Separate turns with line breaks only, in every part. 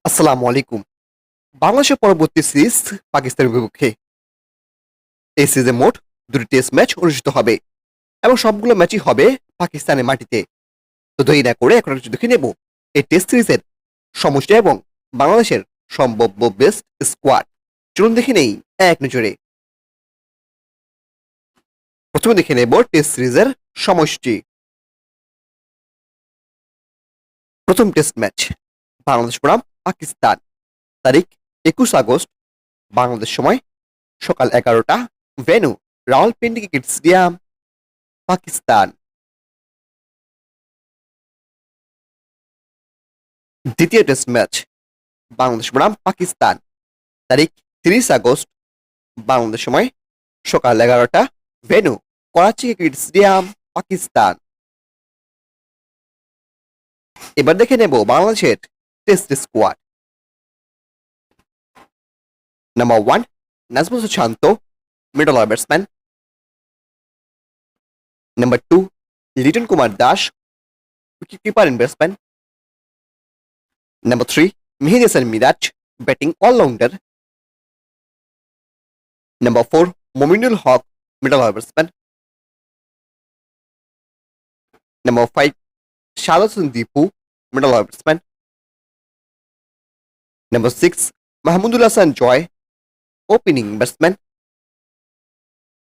আসসালামু আলাইকুম। বাংলাদেশের পরবর্তী সিরিজ পাকিস্তানের বিপক্ষে। এই সিরিজে মোট ২টি টেস্ট ম্যাচ অনুষ্ঠিত হবে এবং সবগুলো ম্যাচই হবে পাকিস্তানের মাটিতে। তো দেরি না করে এখন একটু দেখে নেব এই টেস্ট সিরিজের সমষ্টি এবং বাংলাদেশের সম্ভাব্য বেস্ট স্কোয়াড। চলুন দেখে নেই এক নজরে। প্রথমে দেখে নেব টেস্ট সিরিজের সমষ্টি। প্রথম টেস্ট ম্যাচ বাংলাদেশ বনাম পাকিস্তান, তারিখ ২১ আগস্ট, বাংলাদেশ সময় সকাল ১১টা, venue Rawalpindi cricket stadium, Pakistan. দ্বিতীয় টেস্ট ম্যাচ বাংলাদেশ বনাম পাকিস্তান, তারিখ ৩০ আগস্ট, বাংলাদেশ সময় সকাল ১১টা, venue Karachi cricket stadium, Pakistan. এবার দেখে নেব বাংলাদেশের test squad. Number 1 Najmul Hossain Shanto, middle order batsman. Number 2 Liton Kumar Das, wicket keeper and batsman. Number 3 Mehidy Hasan Miraz, batting allrounder. Number 4 Mominul Haque, middle order batsman. Number 5 Shahadat Hossain Dipu, middle order batsman. Number 6 Mahmudul Hasan Joy, opening batsman.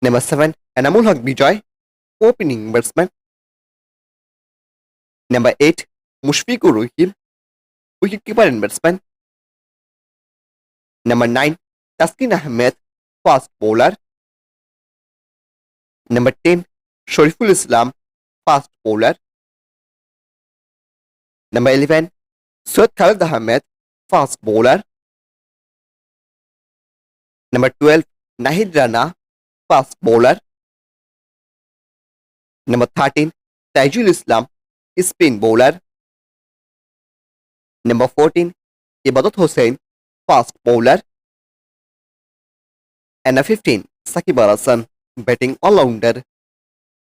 Number 7 Enamul Haque Bijoy, opening batsman. Number 8 Mushfiqur Rahim, wicket keeper and batsman. Number 9 Taskin Ahmed, fast bowler. Number 10 Shoriful Islam, fast bowler. Number 11 Syed Khaled Ahmed, fast bowler. Number 12 Nahid Rana, fast bowler. Number 13 Taijul Islam, spin bowler. Number 14 Ebadot Hossain, fast bowler. and 15 Shakib Al Hasan, batting allrounder.